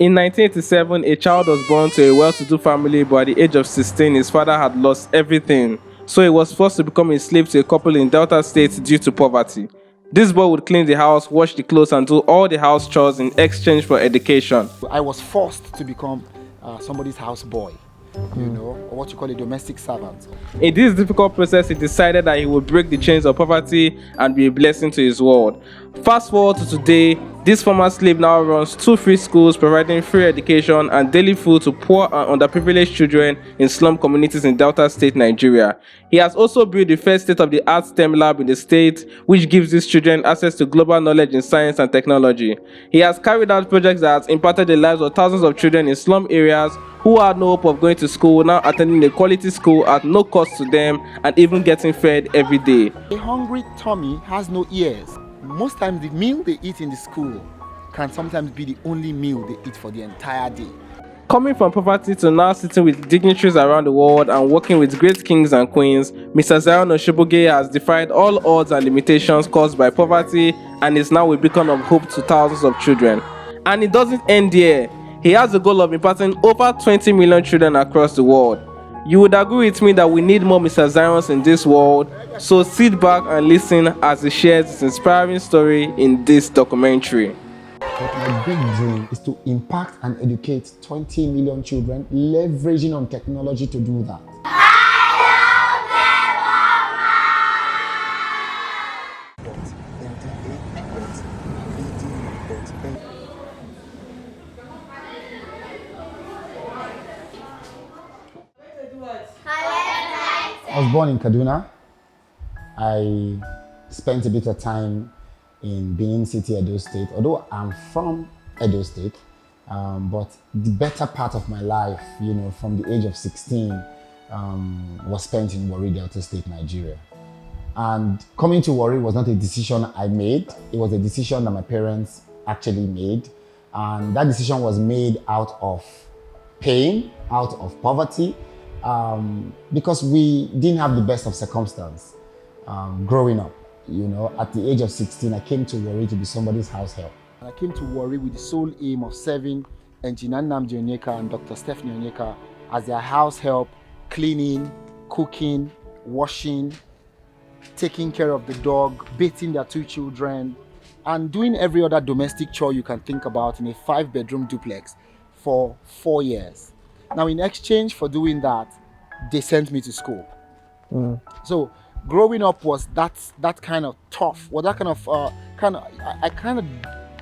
In 1987, a child was born to a well-to-do family, but at the age of 16, his father had lost everything, so he was forced to become a slave to a couple in Delta State due to poverty. This boy would clean the house, wash the clothes, and do all the house chores in exchange for education. I was forced to become somebody's house boy, you know, or what you call a domestic servant. In this difficult process, he decided that he would break the chains of poverty and be a blessing to his world. Fast forward to today, this former slave now runs 2 free schools providing free education and daily food to poor and underprivileged children in slum communities in Delta State, Nigeria. He has also built the first state-of-the-art STEM lab in the state, which gives these children access to global knowledge in science and technology. He has carried out projects that has impacted the lives of thousands of children in slum areas who had no hope of going to school, now attending a quality school at no cost to them and even getting fed every day. A hungry tummy has no ears. Most times the meal they eat in the school can sometimes be the only meal they eat for the entire day. Coming from poverty to now sitting with dignitaries around the world and working with great kings and queens, Mr Zion Oshiobugie has defied all odds and limitations caused by poverty and is now a beacon of hope to thousands of children. And it doesn't end here. He has the goal of impacting over 20 million children across the world. You would agree with me that we need more Mr. Zions in this world, so sit back and listen as he shares his inspiring story in this documentary. But my big dream is to impact and educate 20 million children, leveraging on technology to do that. I was born in Kaduna. I spent a bit of time in Benin City, Edo State, although I'm from Edo State, but the better part of my life, you know, from the age of 16, was spent in Warri, Delta State, Nigeria. And coming to Warri was not a decision I made. It was a decision that my parents actually made. And that decision was made out of pain, out of poverty, because we didn't have the best of circumstance growing up. You know, at the age of 16, I came to Warri to be somebody's house help. I came to Warri with the sole aim of serving Engineer Nnamdi Onyeka and Dr. Stephanie Onyeka as their house help, cleaning, cooking, washing, taking care of the dog, bathing their 2 children, and doing every other domestic chore you can think about in a 5-bedroom duplex for 4 years. Now, in exchange for doing that, they sent me to school. So growing up was that kind of tough, I kind of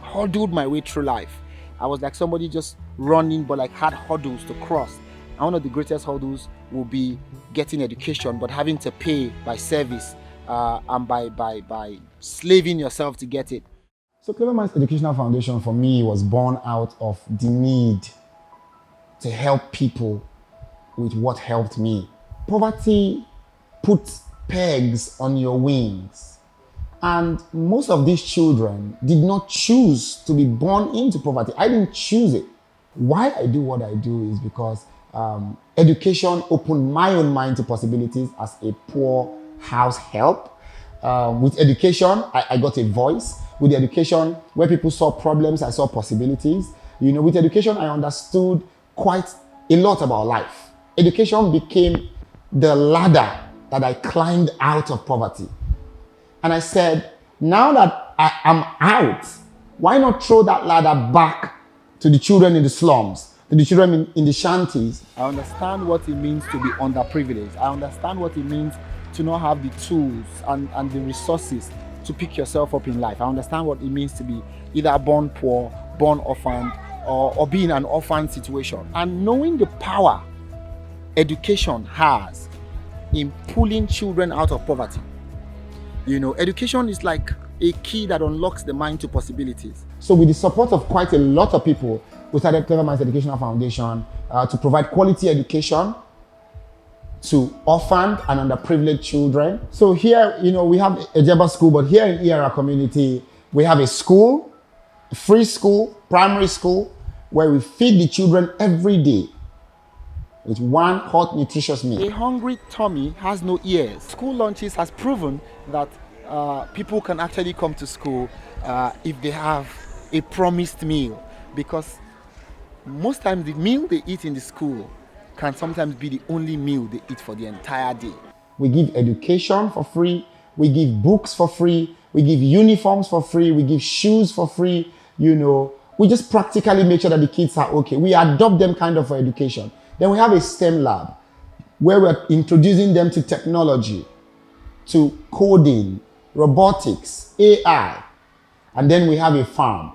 hurdled my way through life. I was like somebody just running, but like had hurdles to cross. And one of the greatest hurdles will be getting education, but having to pay by service and by slaving yourself to get it. So Cleverminds Educational Foundation for me was born out of the need to help people with what helped me. Poverty puts pegs on your wings. And most of these children did not choose to be born into poverty. I didn't choose it. Why I do what I do is because education opened my own mind to possibilities as a poor house help. With education, I got a voice. With education, where people saw problems, I saw possibilities. You know, with education, I understood quite a lot about life. Education became the ladder that I climbed out of poverty. And I said, now that I am out, why not throw that ladder back to the children in the slums, to the children in the shanties? I understand what it means to be underprivileged. I understand what it means to not have the tools and the resources to pick yourself up in life. I understand what it means to be either born poor, born orphaned, or be in an orphan situation. And knowing the power education has in pulling children out of poverty. You know, education is like a key that unlocks the mind to possibilities. So with the support of quite a lot of people, we started Cleverminds Educational Foundation to provide quality education to orphaned and underprivileged children. So here, you know, we have a Jeba school, but here in ERA community, we have a school, a free school, primary school, where we feed the children every day with one hot, nutritious meal. A hungry tummy has no ears. School lunches has proven that people can actually come to school if they have a promised meal, because most times the meal they eat in the school can sometimes be the only meal they eat for the entire day. We give education for free. We give books for free. We give uniforms for free. We give shoes for free. We just practically make sure that the kids are okay. We adopt them kind of for education. Then we have a STEM lab where we're introducing them to technology, to coding, robotics, AI. And then we have a farm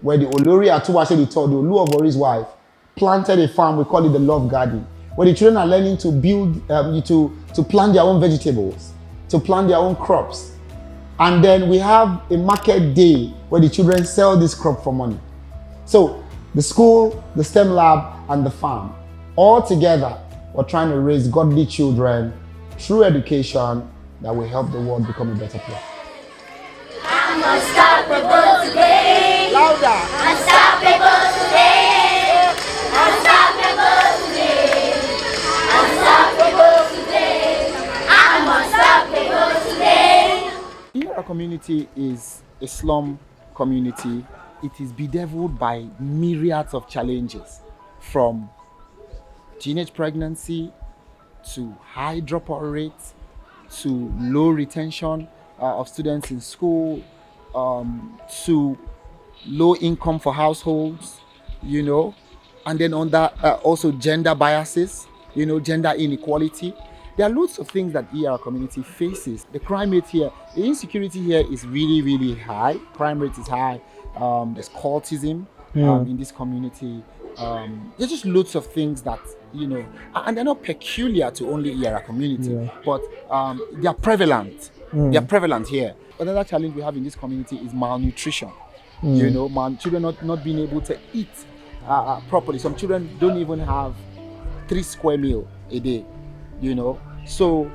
where the Olori Atuwase told the Olu of Ori's wife planted a farm. We call it the Love Garden, where the children are learning to build, to plant their own vegetables, to plant their own crops. And then we have a market day where the children sell this crop for money. So the school, the STEM lab, and the farm, all together, we're trying to raise godly children through education that will help the world become a better place. I'm unstoppable today. Louder. Unstoppable today. Unstoppable today. Unstoppable today. I'm unstoppable today. Our community is a slum community. It is bedeviled by myriads of challenges, from teenage pregnancy to high dropout rates to low retention of students in school, to low income for households, and then on that also gender biases, gender inequality. There are lots of things that our community faces. The crime rate here, the insecurity here is really, really high. Crime rate is high. There's cultism in this community. There's just lots of things that, and they're not peculiar to only our community, but they are prevalent. They are prevalent here. Another challenge we have in this community is malnutrition. Children not being able to eat properly. Some children don't even have 3 square meals a day. So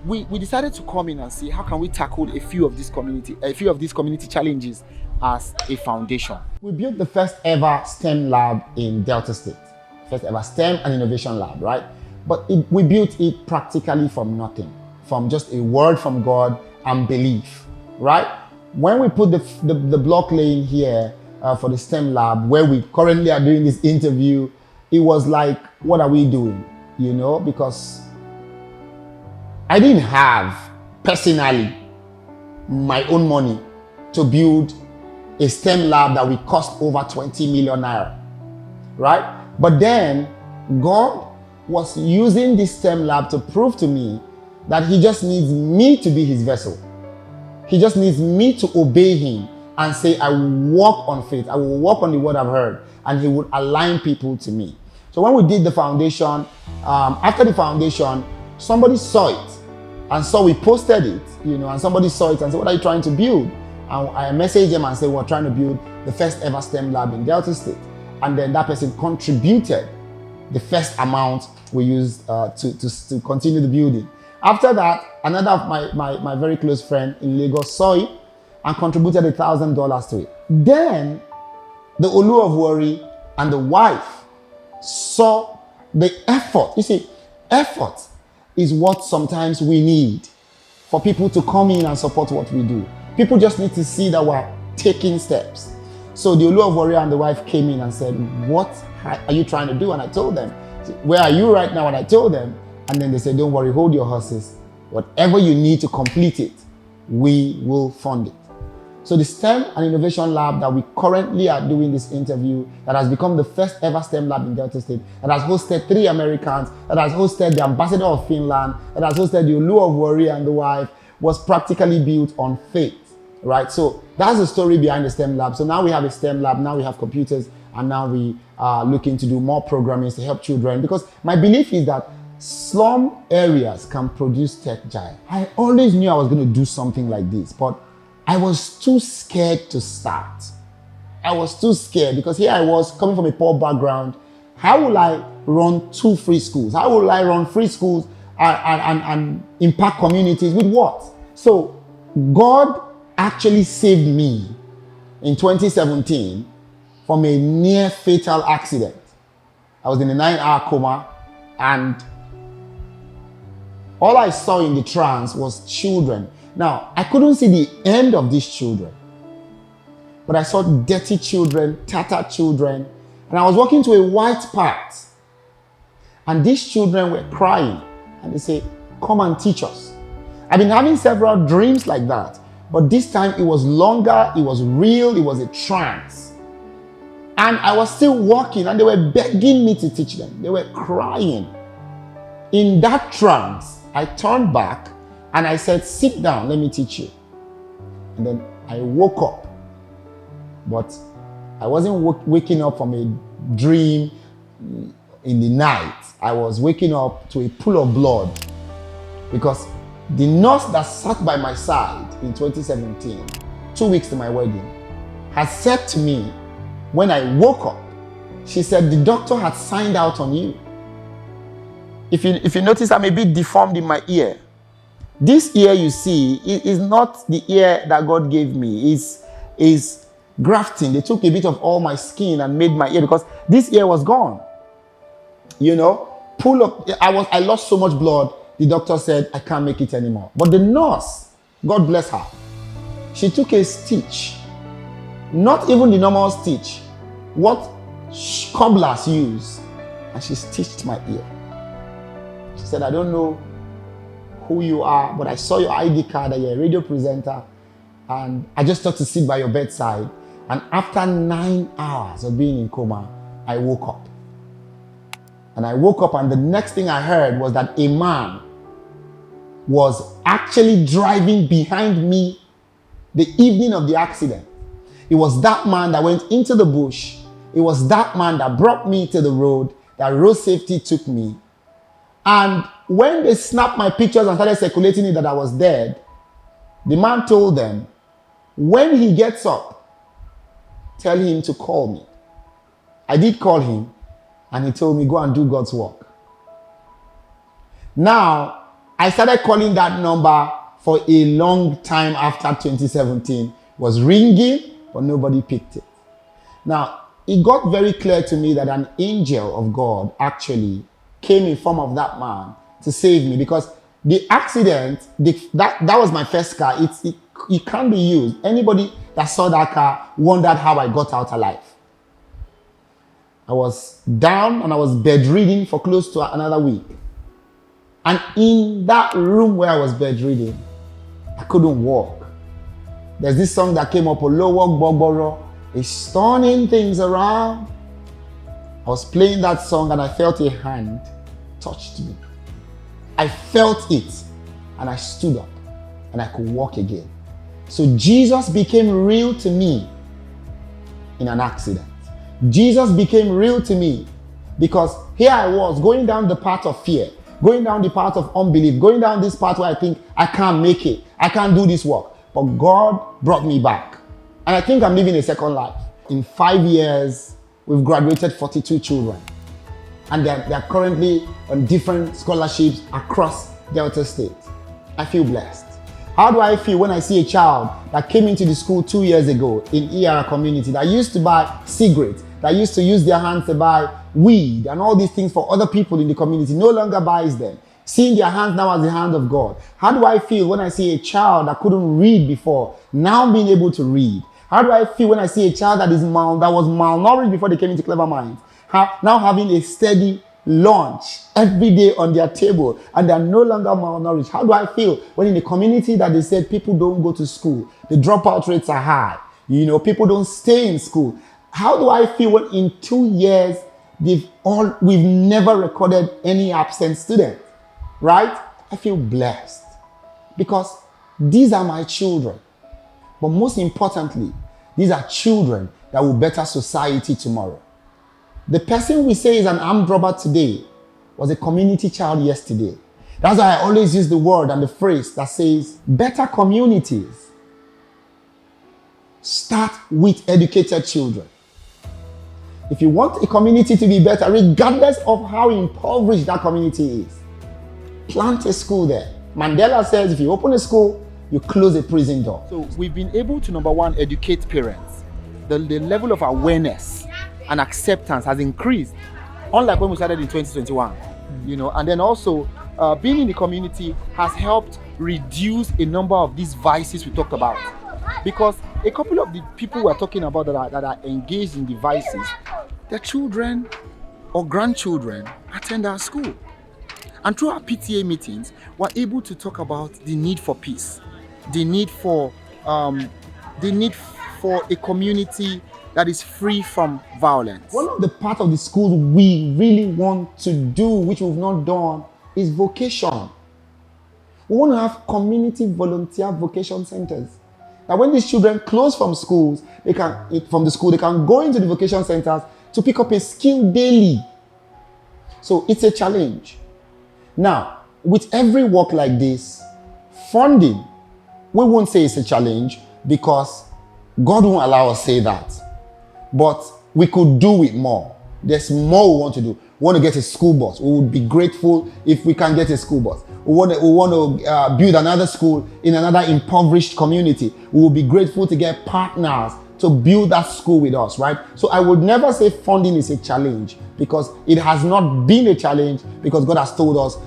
we decided to come in and see how can we tackle a few of these community challenges as a foundation. We built the first ever STEM lab in Delta State, first ever STEM and innovation lab, right? But we built it practically from nothing, from just a word from God and belief, right? When we put the block laying here for the STEM lab, where we currently are doing this interview, it was like, what are we doing? Because I didn't have personally my own money to build a STEM lab that will cost over 20 million naira, right? But then God was using this STEM lab to prove to me that He just needs me to be His vessel. He just needs me to obey Him and say, I will walk on faith, I will walk on the word I've heard, and He would align people to me. So when we did the foundation, after the foundation, somebody saw it and saw we posted it, and somebody saw it and said, what are you trying to build? And I messaged them and said, we're trying to build the first ever STEM lab in Delta State. And then that person contributed the first amount we used to continue the building. After that, another of my very close friend in Lagos saw it and contributed $1,000 to it. Then the Olu of Wari and the wife saw the effort. You see, effort is what sometimes we need for people to come in and support what we do. People just need to see that we're taking steps. So the Olu of Wari and the wife came in and said, what are you trying to do? And I told them, where are you right now? And I told them, and then they said, don't worry, hold your horses. Whatever you need to complete it, we will fund it. So the STEM and Innovation Lab that we currently are doing this interview, that has become the first ever STEM lab in Delta State, that has hosted 3 Americans, that has hosted the ambassador of Finland, that has hosted the Olu of Wari and the wife, was practically built on faith, right? So that's the story behind the STEM lab. So now we have a STEM lab, now we have computers, and now we are looking to do more programming to help children, because my belief is that slum areas can produce tech giants. I always knew I was going to do something like this, but I was too scared to start. I was too scared because here I was coming from a poor background. How will I run 2 free schools? How will I run free schools and impact communities with what? So God actually saved me in 2017 from a near fatal accident. I was in a 9-hour coma, and all I saw in the trance was children. Now, I couldn't see the end of these children, but I saw dirty children, tattered children, And I was walking to a white path. And these children were crying. And they say, come and teach us. I've been having several dreams like that. But this time it was longer, it was real, it was a trance. And I was still walking and they were begging me to teach them. They were crying. In that trance, I turned back and I said, sit down, let me teach you. And then I woke up. But I wasn't waking up from a dream in the night. I was waking up to a pool of blood. Because the nurse that sat by my side in 2017, 2 weeks to my wedding, had said to me, when I woke up, she said, the doctor had signed out on you. If you notice, I'm a bit deformed in my ear. This ear you see is not the ear that God gave me. It's grafting. They took a bit of all my skin and made my ear, because this ear was gone. You know, I lost so much blood. The doctor said, I can't make it anymore. But the nurse, God bless her, she took a stitch, not even the normal stitch, what cobblers use, and she stitched my ear. She said, I don't know who you are, but I saw your ID card that you're a radio presenter, and I just thought to sit by your bedside. And after 9 hours of being in coma, I woke up. And I woke up, and the next thing I heard was that a man was actually driving behind me the evening of the accident. It was that man that went into the bush. It was that man that brought me to the road, that road safety took me. And when they snapped my pictures and started circulating it that I was dead, the man told them, when he gets up, tell him to call me. I did call him, and he told me, go and do God's work. Now, I started calling that number for a long time after 2017. It was ringing, but nobody picked it. Now, it got very clear to me that an angel of God actually came in form of that man to save me, because the accident, that was my first car. It can't be used. Anybody that saw that car wondered how I got out alive. I was down and I was bedridden for close to another week. And in that room where I was bedridden, I couldn't walk. There's this song that came up, Olowo Gbogboro, it's turning things around. I was playing that song and I felt a hand touched me. I felt it and I stood up and I could walk again. So Jesus became real to me in an accident. Jesus became real to me because here I was going down the path of fear, going down the path of unbelief, going down this path where I think I can't make it, I can't do this work. But God brought me back. And I think I'm living a second life. In 5 years, we've graduated 42 children. And they're currently on different scholarships across Delta State. I feel blessed. How do I feel when I see a child that came into the school 2 years ago in ER community that used to buy cigarettes, that used to use their hands to buy weed and all these things for other people in the community, no longer buys them, seeing their hands now as the hand of God? How do I feel when I see a child that couldn't read before, now being able to read? How do I feel when I see a child that was malnourished before they came into Cleverminds, now having a steady lunch every day on their table and they're no longer malnourished? How do I feel when in a community that they said people don't go to school, the dropout rates are high, people don't stay in school? How do I feel when in 2 years we've never recorded any absent student, right? I feel blessed because these are my children. But most importantly, these are children that will better society tomorrow. The person we say is an armed robber today was a community child yesterday. That's why I always use the word and the phrase that says, better communities start with educated children. If you want a community to be better, regardless of how impoverished that community is, plant a school there. Mandela says if you open a school, you close a prison door. So we've been able to, number one, educate parents. The level of awareness and acceptance has increased, unlike when we started in 2021. And then also being in the community has helped reduce a number of these vices we talked about. Because a couple of the people we're talking about that are engaged in the vices, their children or grandchildren attend our school. And through our PTA meetings, we're able to talk about the need for peace, the need for a community that is free from violence. One of the part of the school we really want to do, which we've not done, is vocation. We want to have community volunteer vocation centers. Now, when these children close from schools, they can go into the vocation centers to pick up a skill daily. So it's a challenge. Now, with every work like this, funding, we won't say it's a challenge because God won't allow us to say that. But we could do it more. There's more we want to do. We want to get a school bus. We would be grateful if we can get a school bus. We want to build another school in another impoverished community. We will be grateful to get partners to build that school with us, right? So I would never say funding is a challenge because it has not been a challenge because God has told us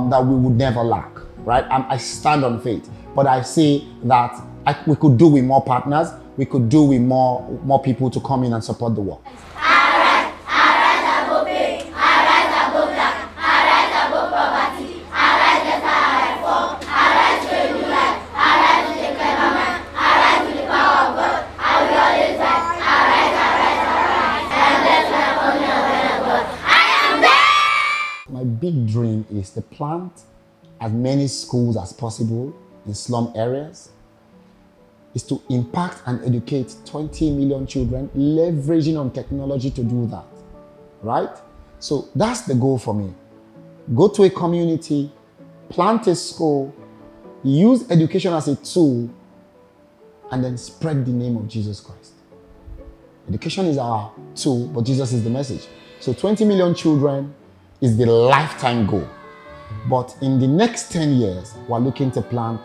that we would never lack, right? I stand on faith. But I say that we could do with more partners. We could do with more people to come in and support the work. Arise above pain, arise above lack, arise above poverty, arise let our fall, arise to a new life, arise to the Cleverminds, arise to the power of God. I will always rise, arise. I am blessed when I come near when I go. I am blessed. My big dream is to plant as many schools as possible in slum areas, is to impact and educate 20 million children, leveraging on technology to do that, right? So that's the goal for me. Go to a community, plant a school, use education as a tool, and then spread the name of Jesus Christ. Education is our tool, but Jesus is the message. So 20 million children is the lifetime goal. But in the next 10 years, we're looking to plant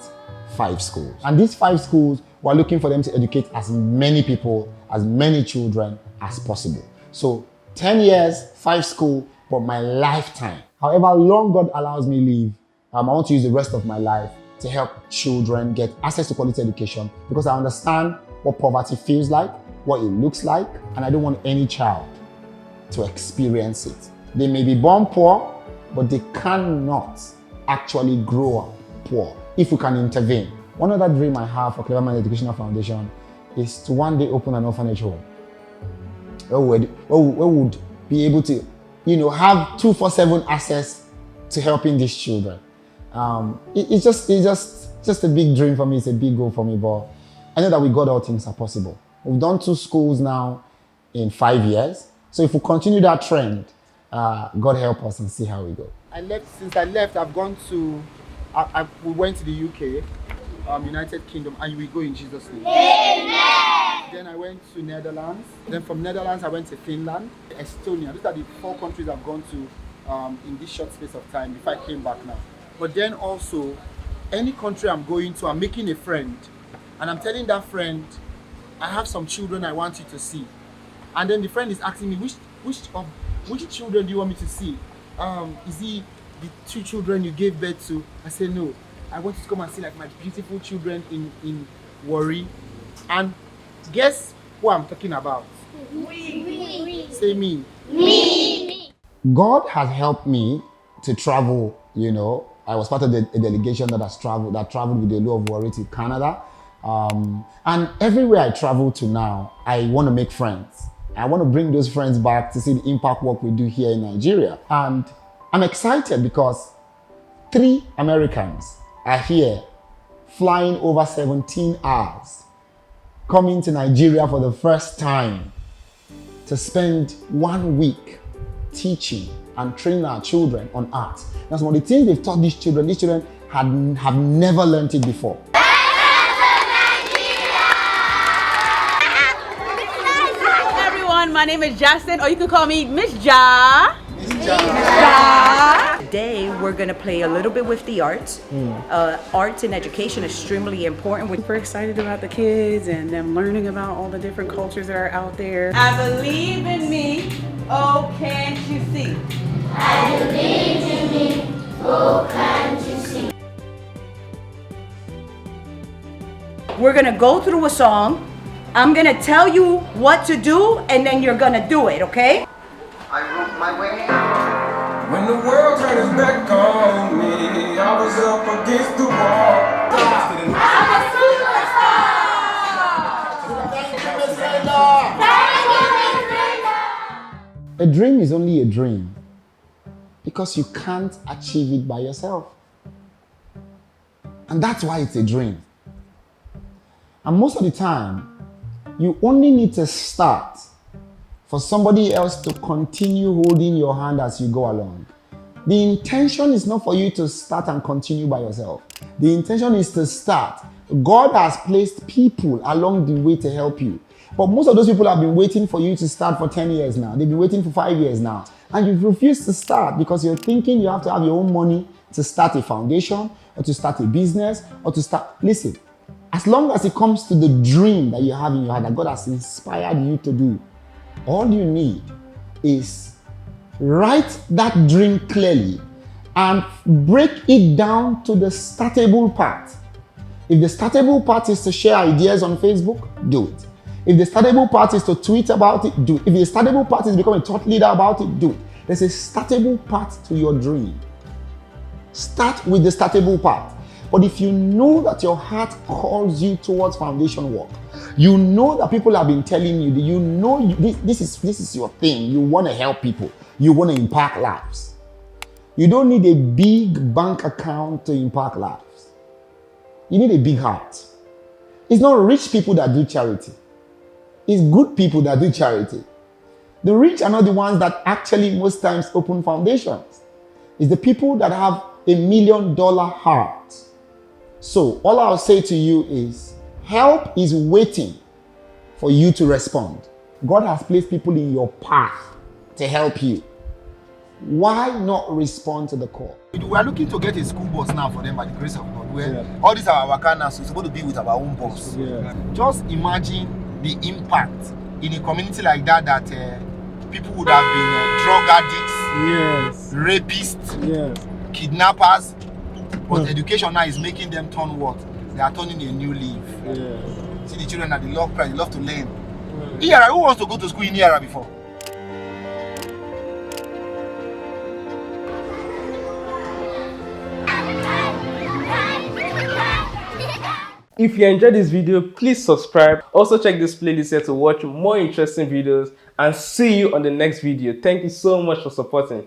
5 schools. And these 5 schools, we're looking for them to educate as many people, as many children as possible. So 10 years, 5 schools, but my lifetime. However long God allows me live, I want to use the rest of my life to help children get access to quality education because I understand what poverty feels like, what it looks like, and I don't want any child to experience it. They may be born poor, but they cannot actually grow up poor if we can intervene. One other dream I have for Cleverminds Educational Foundation is to one day open an orphanage home where we would be able to, have 24/7 access to helping these children. It's just a big dream for me. It's a big goal for me, but I know that with God all things are possible. We've done 2 schools now in 5 years. So if we continue that trend, God help us and see how we go. Since I left, I've gone to, we went to the UK, United Kingdom, and we go in Jesus' name. Amen. Then I went to Netherlands. Then from Netherlands, I went to Finland, Estonia. These are the 4 countries I've gone to in this short space of time before I came back now. But then also, any country I'm going to, I'm making a friend. And I'm telling that friend, I have some children I want you to see. And then the friend is asking me, which children do you want me to see? Is it the 2 children you gave birth to? I said, no. I want you to come and see like my beautiful children in Warri. And guess who I'm talking about? We. Say me. Me. God has helped me to travel, I was part of a delegation that traveled with the Law of Warri to Canada. And everywhere I travel to now, I want to make friends. I want to bring those friends back to see the impact work we do here in Nigeria. And I'm excited because 3 Americans are here flying over 17 hours, coming to Nigeria for the first time to spend 1 week teaching and training our children on art. That's one of the things they've taught these children have never learned it before. My name is Justin, or you can call me Miss Ja. Miss Ja. Today, we're going to play a little bit with the arts. Arts and education is extremely important. We're super excited about the kids and them learning about all the different cultures that are out there. I believe in me, oh, can't you see? I believe in me, oh, can't you see? We're going to go through a song. I'm going to tell you what to do, and then you're going to do it, okay? When the world turned its back on me, I was up against the wall. A dream is only a dream because you can't achieve it by yourself. And that's why it's a dream. And most of the time, you only need to start for somebody else to continue holding your hand as you go along. The intention is not for you to start and continue by yourself. The intention is to start. God has placed people along the way to help you. But most of those people have been waiting for you to start for 10 years now. They've been waiting for 5 years now. And you've refused to start because you're thinking you have to have your own money to start a foundation or to start a business or to start. Listen, as long as it comes to the dream that you have in your heart that God has inspired you to do, all you need is write that dream clearly and break it down to the startable part. If the startable part is to share ideas on Facebook, do it. If the startable part is to tweet about it, do it. If the startable part is to become a thought leader about it, do it. There's a startable part to your dream. Start with the startable part. But if you know that your heart calls you towards foundation work, you know that people have been telling you, this is your thing. You want to help people. You want to impact lives. You don't need a big bank account to impact lives. You need a big heart. It's not rich people that do charity. It's good people that do charity. The rich are not the ones that actually most times open foundations. It's the people that have $1 million heart. So all I'll say to you is, help is waiting for you to respond. God has placed people in your path to help you. Why not respond to the call? We are looking to get a school bus now for them by the grace of God. Where all these are our workers, so we're supposed to be with our own bus. Just imagine the impact in a community like that, that people would have been drug addicts, rapists, kidnappers, but education now is making them turn what? They are turning a new leaf. See the children that they love cry, they love to learn. ERA, who wants to go to school in ERA before? If you enjoyed this video, please subscribe. Also check this playlist here to watch more interesting videos and see you on the next video. Thank you so much for supporting.